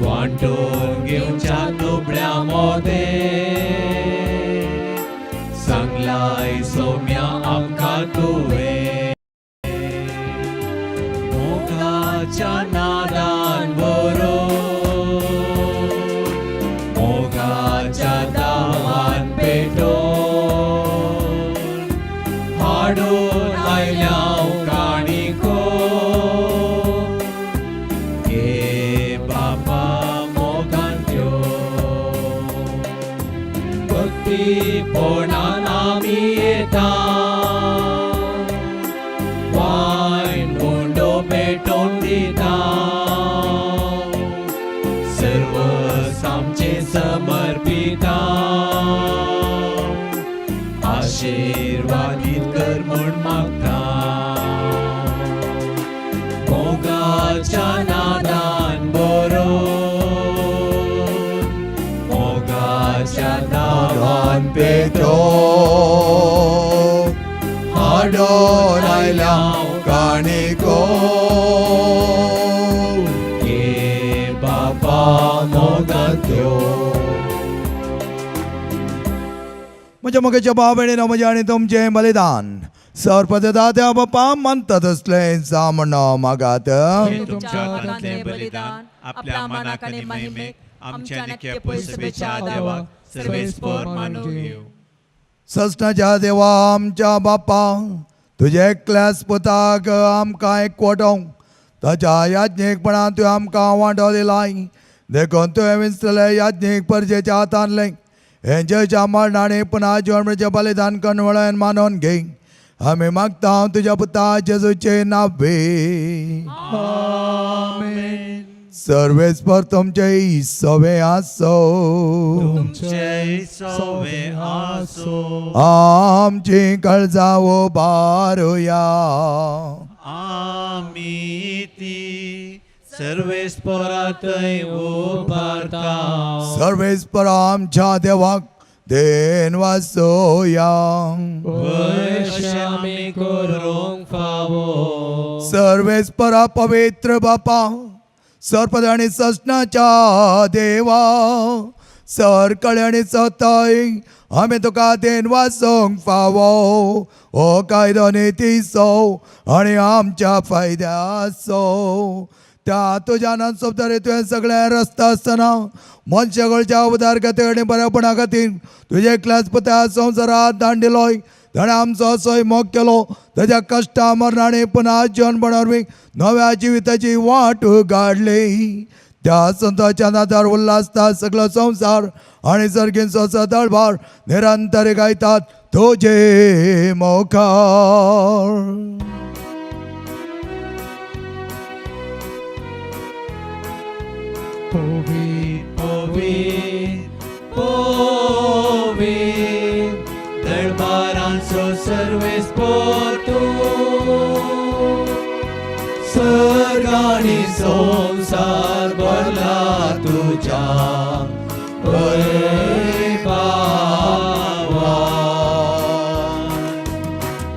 वांटून घेवच्या दुबळ्या मोदे. सांगलाय सोम्या आमकां तुवें मोगाच्या नादान बरो, मोगाच्या दावान पेटोन हाडून आयल्या पोणान आमी येता. वायन मुंडो पेटोवन दिता. सर्व आमचे समर्पिता. आशीर्वादीत कर म्हूण मागता. मोगाच्या नादान बरो, मोगाच्या दावान पेटो हाडोन आयल्या काणिको. गे बापा मोगान यो. म्हज्या मोगाच्या भाव भयणीनो, म्हजें आनी तुमचें बलिदान सर्पदा त्या बापा म्हणतात असलें जा म्हणो मागात. तुमच्या हातांतलें बलिदान आपल्या मनाक आनी महिमेक आमच्या नित्य पयसुबेच्या देवाक सर्वेस्पर मानून घेवं. सस्नाच्या देवा आमच्या बापा तुझे एकल्याच पुताक आमकां एकवटोवंक ताच्या याज्ञिकपणान तुवें आमकां वांटो दिलाय. देखून तुवें विसरले याज्ञिक परजेच्या हातांतले हे जयच्या मरणाने पुन्हा जीवन बलिदान करून वळेन मानून घे. आमी मागता तुझ्या पुता जेजूचे नावे. सर्वेस्पर तुमचे सवे आसो. तुमचे सोवे आसो. आमची काळजावो बारुया. आमी ती सर्वेस्परांतय उबारता. सर्वेस्पर आमच्या देवाक देन वासोया. आमी करूंक फावो. सर्वेस्परा पवित्र बापा सरपद आणि ससनाच्या देवा सरकळे आणि सताय आमी तुका देन वासोंक फावो. हो कायदो नितीसो आनी आमच्या फायद्याचो. त्या तुज्या सोबतारे तुवें सगळें रस्ता आसतना मनशागळच्या उदारगती आनी बरेपणा खातीर तुजे एकल्याच पुता संवसारांत धाडून दिलोय. ताणें आमचो असोय मोग केलो. ताच्या कश्टा मरणाने पुन्हा जीवन वरवीं नव्या जिविताची वाट गाडली. त्या संताच्या नादार उल्हासता सगळो संवसार आनी सर्गींचो सदळभार निरंतर गायतात तुजे मोखार. पवित्र पवित्र पवित्र दरबारांचो सर्वेस्पर तूं. सर्ग आनी संवसार भरला तुज्या वैभवान.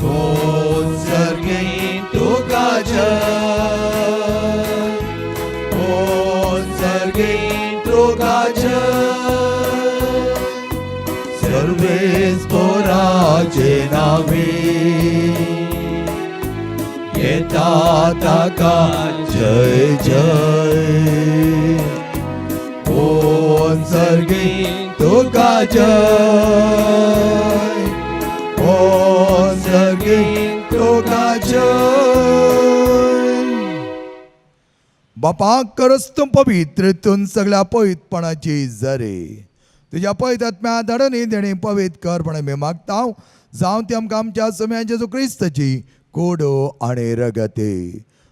पोच सर्गेंत तुका जय. पोच सर्गेंत तुका जय. सर्वेस्पराचे नावे येता ताका जय जय. पोन सर्गेंत तुका जय. पोन सर्गेंत तुका जय. बापाक करस तूं पवित्रतून सगळ्या पवित्रपणाची झरे. तुज्या पवित्र आत्म्या धाडून देणी पवित्र कर म्हण मी मागता. जावं ती आमकां आमच्या समेन जेजू क्रिस्ताची कोडो आनी रगते.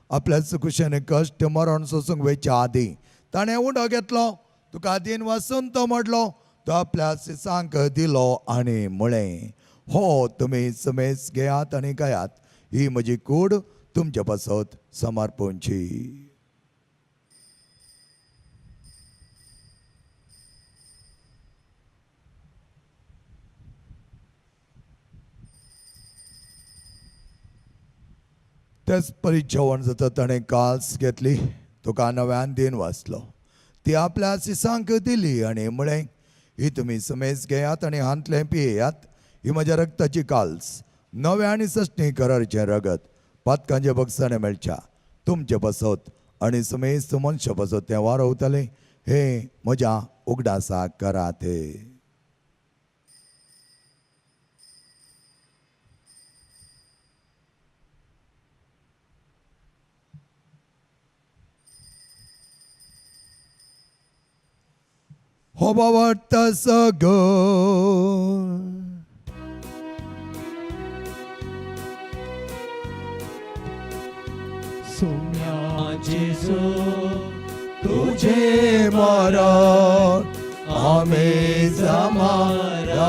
आपल्या सुकुशेने कश्ट मरण सोसूंक वेच्या आदी ताणें उडो घेतलो. तुका दिन वासून तो मोडलो. तो आपल्या सिसांक दिलो आनी म्हळें हो तुमी समेस घेयात आनी गायात. ही म्हजी कूड तुमचे पासत समर्पणची. तेच परी जेवण जाता ताणें काल्स घेतली. तुका नव्यान दिन वाचलो. ती आपल्या सिसांक दिली आनी म्हळें ही तुमी समेस घेयात आनी हांतलें पियेयात. ही म्हज्या रक्ताची काल्स नव्या आनी सश्टी करारचें रगत पातकांचे बक्षाणे मेळच्या तुमचे पासत आनी समेस मनशा पासत तें वारवतलें. हे म्हज्या उगडासाक करात. हो बाबा सगो सौम्या जेजू तुझे मरण आमी जमारामता.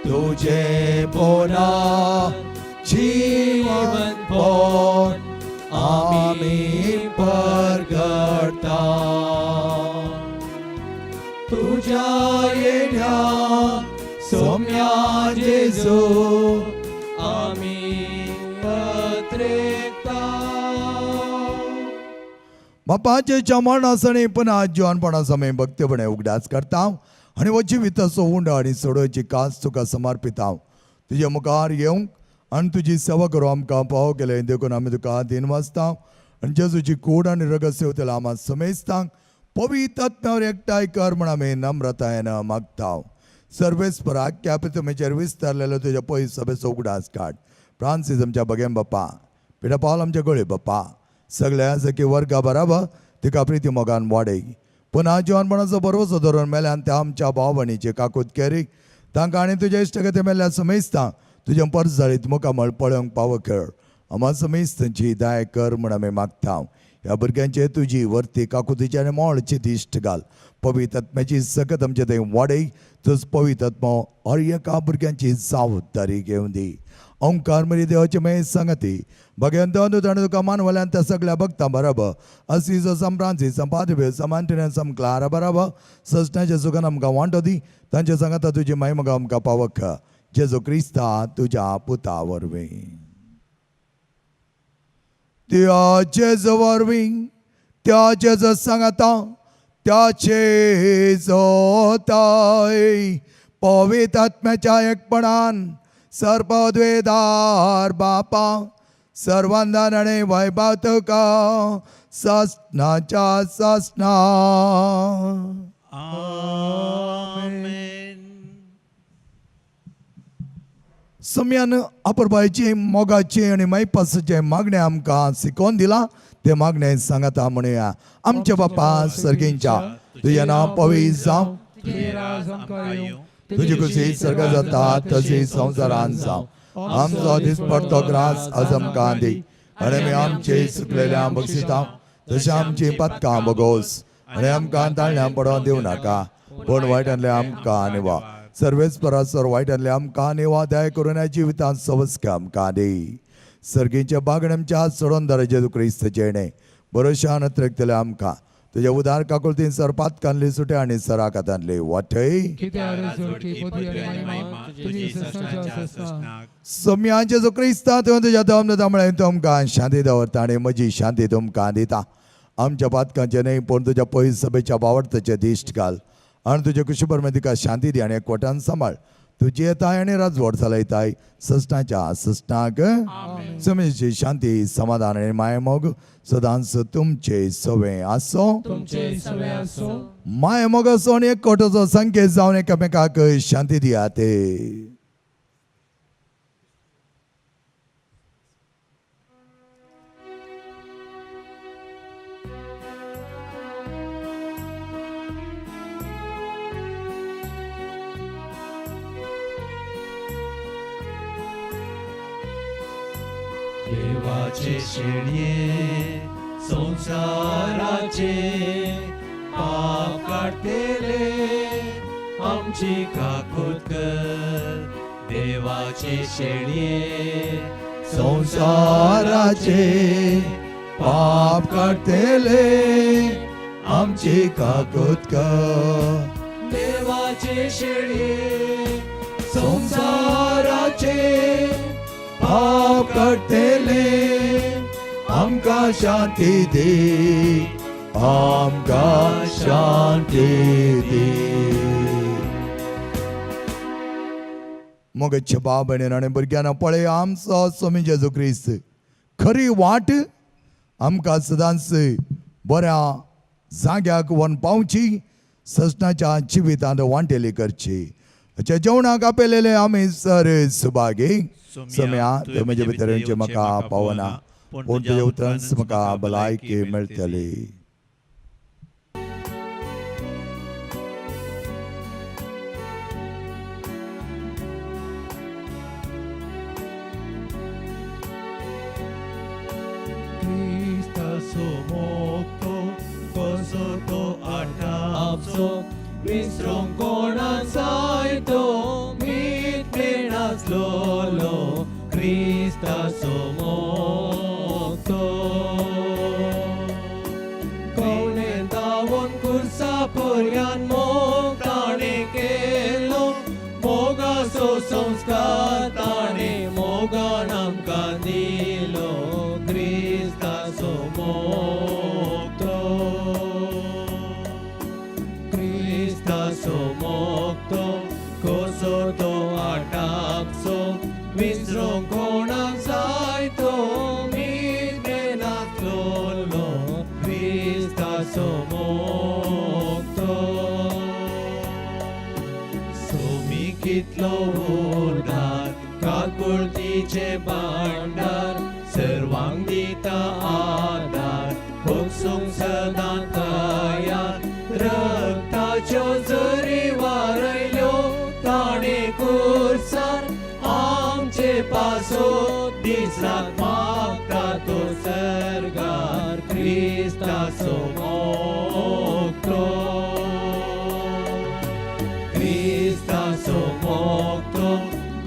तुझे पोना जीवन पोन आमी परगडता. तुझ्या येण्या सौम्या जेजू आमी पत्रेकता. बापाचे चमण आसणी पुन्हा जीवनपणा समय भक्तीपणे उगडास करता आनी हो जिविताचो उंड आनी सोडोवची कास तुका समर्पिता. तुजे मुखार येवंक आनी तुजी सेवा करूं आमकां पाव केले. देखून आमी तुका दिन वाचता आनी जेजूची कूड आनी रगत सेवतले आमां समेस्तांक पवित्र आत्म्यावर एकठांय कर म्हण आमी नम्रतायेन मागता. सर्वेस्पराक त्या पितुमेचेर विस्तारलेलो तुज्या पयस सभेचो उगडास काड. फ्रांसीस आमच्या बगेन बाप्पा, पिडा पावल आमच्या गोळे बाप्पा, सगळ्या सखी वर्गा बराबर तिका प्रिती मोगान वाडय. पुन्हा जिवनपणाचो बरोवचो धरून मेल्यान त्या आमच्या भाव भयणीचे काकूत केरीक तांकां आनी तुज्या इश्टगती मेल्या समेस्तां तुज्या परस जाळीत मुखामळ पळोवंक पाव खेळ. आमा समेस्तांची दाय कर म्हण आमी मागता. ह्या भुरग्यांचे तुजी वर्ती काकुतीची आनी मोळची दिश्ट घाल. पवित्र आत्म्याची सकत आमचे थंय वाडय. तुज पवित्र आत्मो हर एका भुरग्यांची सावधारी घेवन दी. ओंकार मरी देवाचे मे संगती भगवंत ताणें तुका मानवल्यान त्या सगळ्या भक्तां बराबर असीजो सम फ्रांसीस सम पाद्रे सम आंटोनियो सम क्लारा बराबर सजण्याच्या सुखान आमकां वांटो दी. तांच्या सांगाता तुजी महिमा आमकां पावख. जेजू क्रिस्ता तुज्या पुता वरवीं. त्या जेजू वरवीं त्या जेजू सांगाता त्याचे जोताय पवित्र आत्म्याच्या एकपणान सर्पद्वेदार बापा सर्वांदान आणि वैभव तुका ससनाच्या ससना. आमेन. सम्यान अपुरबायची मोगाची आणि मैपासाचे मागणे आमकां शिकोवन दिला. ते मागणे सांगता म्हणुया. आमच्या बाप्पा सर्गींच्या तुझें नांव पवित्र जावं. तुझे राज आमकां येवं. तुझी खुशी सर्ग जाता तशी संवसारांत जावं. आमचो दिसपडतो ग्रास आज आमकां दी आनी आमी आमचे सुकलेल्या बक्षिता तशी आमची पथकां बोगोस आनी आमकां ताळण्यां पडोवन दिवं नाका पूण वायटांतले आमकां निवा. सर्वेस्परासर वायटांतले आमकां निवा. दया करून ह्या जिवितांत सवस्क आमकां दी. सर्गीच्या बागण्यांच्या हात सोडून दर जेजू क्रिस्ताचे येणे बरोशान अतिरिक्तले आमकां तुझ्या उदार काकुळतीन सरपात कानली सुटे आनी सराकातांतली वाटय. कित्याक रे सोडची पदवी आनी महिमा तुजी ससनाच्या ससना. सम्याचे जो क्रिस्ता तुवें तुज्या दमदामुळे तुमकां शांती दवरता आनी म्हजी शांती तुमकां दिता. आमच्या पातकांचे न्हय पूण तुज्या पयस सभेच्या बावडताचे दिश्ट घाल आनी तुजे कुशीभर तिका शांती दी आनी एकवटान सांबाळ. तुजी येताय आनी राजवट चलयताय ससनाच्या ससनाक. समेची शांती समाधान आनी माय मोग सदांच तुमचे सवे आसो. तुमचे सवे आसो. माय मोग असो आनी एकवटाचो संकेत जावन एकामेकाक शांती दियात. देवाचे शेणये संसाराचे पाप काढतेले आमची काकूत कर. देवाचे शेणये संसाराचे पाप काढतेले आमची काकूत कर. देवाचे शेणये संसाराचे पाप काढतेले आमकां शांती दी. आमकां शांती दी. मोगच्या बाब आनी भुरग्यांना पळय आमचो स्वामी जेजू क्रिस्त खरी वाट आमकां सदांच बऱ्या जाग्याक व्हरून पावची. ससनाच्या जिवितांत वांटेली करची. हाच्या जेवणाक आपयलेले आमी सर सुभागी. सम्या ते म्हजे भितरचे म्हाका पावना पूण तुज्या उतरांच म्हाका भलायकी मेळटली. Cristo mokto koso to atapso विसरूंक कोणाक जायतो मीठ नाचलोलो क्रिस्ताचो मोगतो. कवलें धांवून कुर्सा पर्यान मोग ताणें केलो. मोगाचो संस्कार ताणें मोगान आमकां दिलो. क्रिस्ताचो मोगतो. क्रिस्ताचो मोगतो कसो तो आटापचो विसरूंक कोणाक जायतो मीठ नाचलोलो क्रिस्ताचो मोगतो. आदार भोगसूंक सदां तयार रक्ताच्यो झरी वारयल्यो ताणें कुर्सार आमचे पासो दीस रात मागता तो सरगार क्रिस्ताचो मोगतो क्रिस्ताचो मोगतो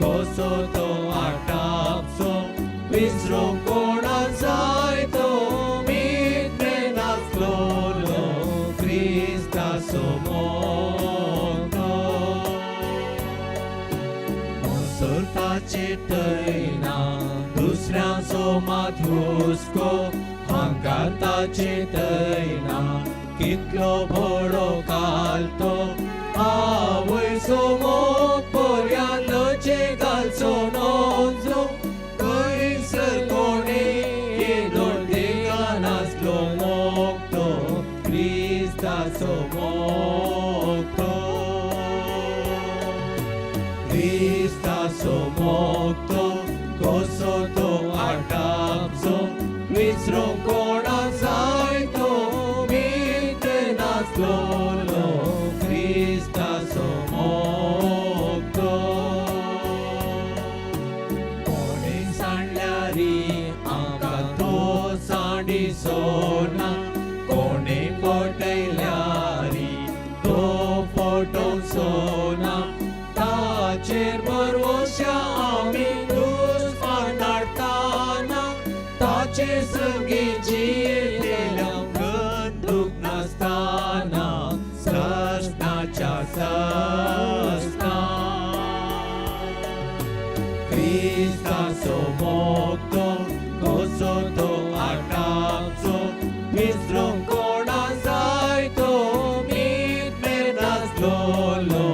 कसो तो आटापचो विसरूंक कोणा जाय तो मिटने नासलोलो क्रिस्ताचो मोगतो मुसुरताचे तैना दुसऱ्याचो मात हुस्को हांकां ताचे तैना कितलो बडो कालतो आवयचो मोग पर्यांत लजे घालचो नोंजो खंयसर कोणे येदोळ देगा नासलो मोगतो क्रिस्ताचो मोगतो क्रिस्ताचो मोगतो कसो तो आटापचो विसरूंक कोणा जाय तो मिटने नासलोलो क्रिस्ताचो मोगतो कोणे सांडल्यारी आमकां तो सांडिचो ना कोणे फटयल्यारी तो फटोवचो ना ताचेर भरवशा आमी दुस्पानाडटाना ताचे संगी जियेल्या बंदूक नासताना सस्नाच्या सस्ना क्रिस्ताचो मोगतो कसो तो आटापचो विसरूंक कोणा जाय तो मिटने नासलोलो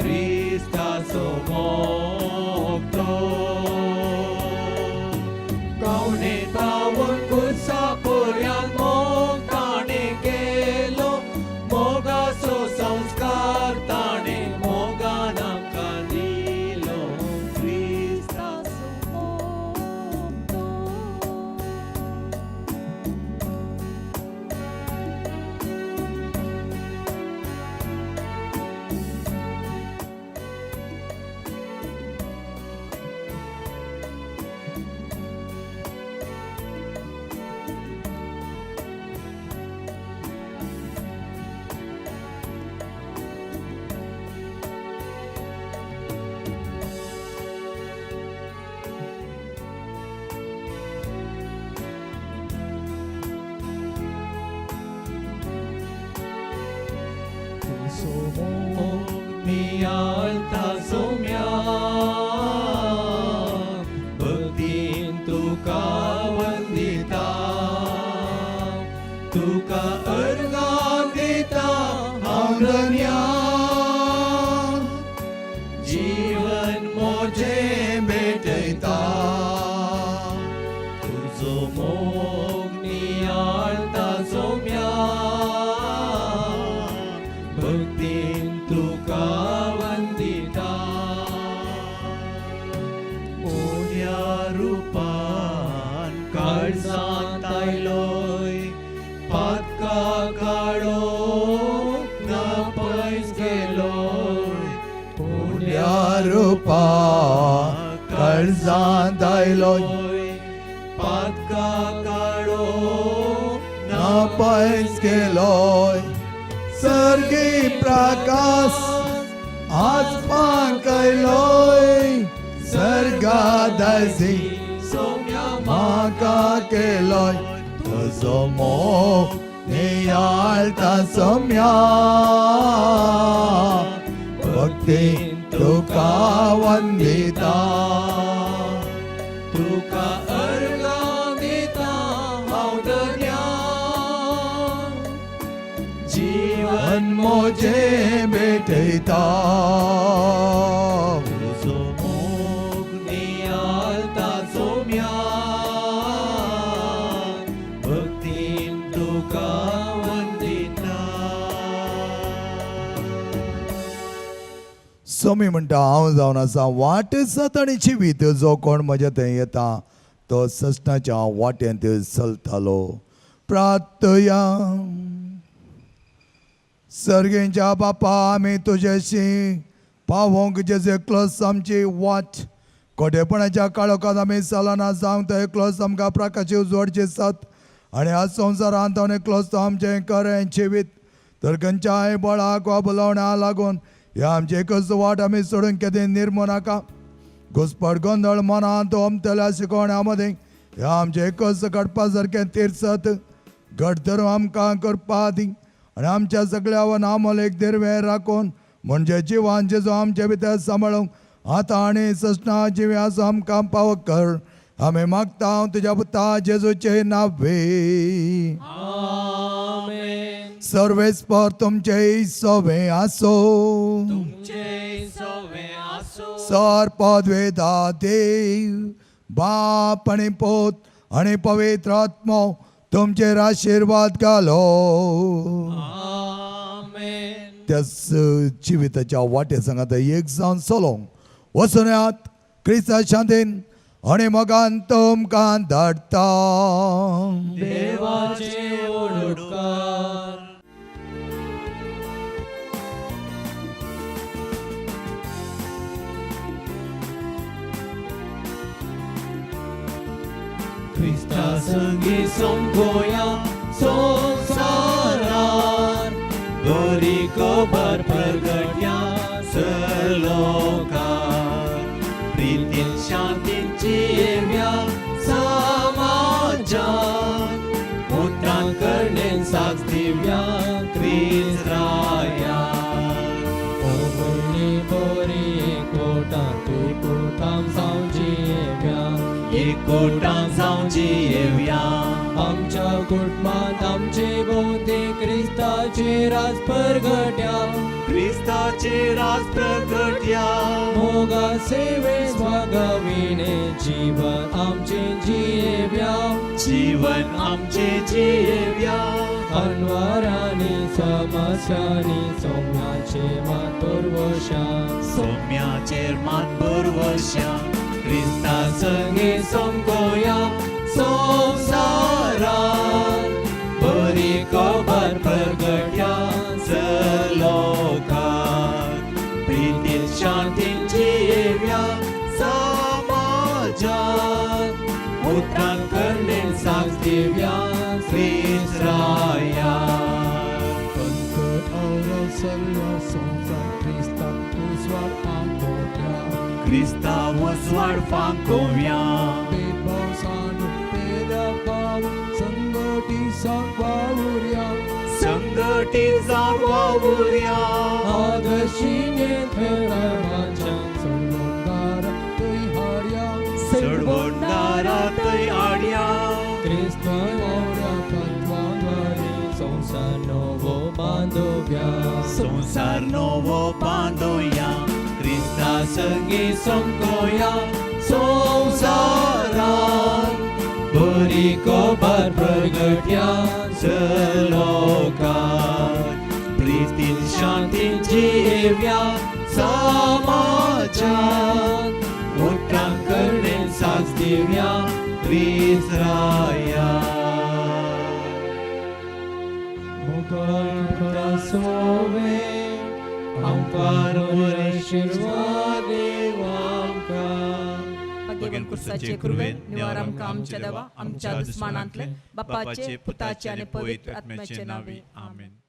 क्रिस्ताचो मोगतो कोणे तावन कुर्सा पर्यांत मोग ताणें केलो मोगाचो संस्कार ताणें मोगान आमकां दिलो क्रिस्ताचो मोगतो मियाळताचो म्यान भक्तीन तुका वंदिता तुका अर्गां दिता हांव धन्यान जीवन मोजें भेटयता तुजो मोग नियाळताचो म्यान भक्तीन तुका वंदिता मोन्या रुपान काळजांत आयलोय पातका काडोक नापयस गेलोय पुण्या रुपा कर्जांत आयलोय पातका काडोक नापयस गेलोय सर्गी प्रकाश आसपाक आयलोय सर्गादासी सौम्या म्हाका केलोय तुजो मोग नियाळताचो म्यान भक्तीन तुका वंदिता तुका अर्गां दिता हांव धन्यान जीवन मोजें भेटयता तुजो मोग नियाळताचो म्यान भक्तीन तुका वंदिता सोमी म्हणटा हांव जावन आसा वाट सत आनी जिवीत जो कोण म्हज्या थंय येता तो ससनाच्या वाट्यांत चलतालो. प्रार्थया. सर्गेंच्या बापा, आमी तुझ्याशी पावोंक जेजे क्लस आमची वाट खोटेपणाच्या काळोखांत आमी चलना जावंक तो एकलोच आमकां प्रकाशी उजवाडचे सात आनी ह्या संवसारांत तो एकलोच तो आमचें खरें जिवीत. तर खंयच्याय बळाक वा बुलावण्या लागून ह्या आमची एकच वाट आमी सोडून केदें निर्मू नाका. घुसपट गोंदळ मनांत ओमतल्या शिकोवण्या मदीं ह्या आमचें एकच घडपा सारकें तीर्सत घट धरून आमकां करपा दी आनी आमच्या सगळ्या नामोलेक दिरवें राखून म्हणजे जिवान जेजो आमचे भितर सांबाळूंक आतां आनी ससना जिवी आसो आमकां पावक कर. आमी मागता तुज्या पुता जेजूचे नांवे. आमेन. सर्वेस्पर तुमचे सोबे आसो. तुमचे सोवे आसो. सर पदवेदा देव बाप आनी पोत आनी पवित्र आत्मो तुमचेर आशिर्वाद घालो. आमेन. त्याच जिविताच्या वाटे सांगात एक जावन चलोंक वचून येयात क्रिस्ता शांतीन आनी मोगान तुमकां धाडटा. देवाचे ओडकार. क्रिस्ता संगी सोमगोया संवसारार बरी खबर प्रगट्या सलोकार. प्रितीन शांतीन जियेव्या समाजात उतरान करणेन साथ दिव्या क्रिस्राया. बरी बरी एकोटाम जावं जियेव्या. एकोटान जावं जियेव्या. आमच्या कुटुंबांत आमचे भोवती क्रिस्ताचे राज परगट्या. क्रिस्ताचे राज प्रगट्या. मोगा सेवे स्वागविणे जीवन आमचे जियेव्या. जीवन आमचे जियेव्या. अनवरांनी समस्यांनी सौम्याचे मातोरवशा. सौम्याचेर मात बरवशा. क्रिस्ता संगे सोमगोया संवसारात बरी खबर प्रगट्या सलोकार. प्रितीन शांतीन जियेव्या समाजात उतरान करणेन साथ दिव्या क्रिस्राया. क्रिस्ता वसवाड फांकोव्या. संगटीत जावन वावुरया. सडवणदारा थंय हाडया. संसार नवो बांदोया. क्रिस्ता संगी सोमगोया संवसारात बरी खबर प्रगट्या सलोकार. प्रितीन शांतीन जियेव्या समाजात उतरान करणेन साथ दिव्या क्रिस्राया. सोवे आमकां आशिर्वाद देवा आमकां. भगवान कुर्साचे कुरवेन निवार आमकां आमच्या देवा आमच्या दुस्मानांतले बापाचे पुताचे आनी पवित्र आत्म्याचे नावे. आमेन.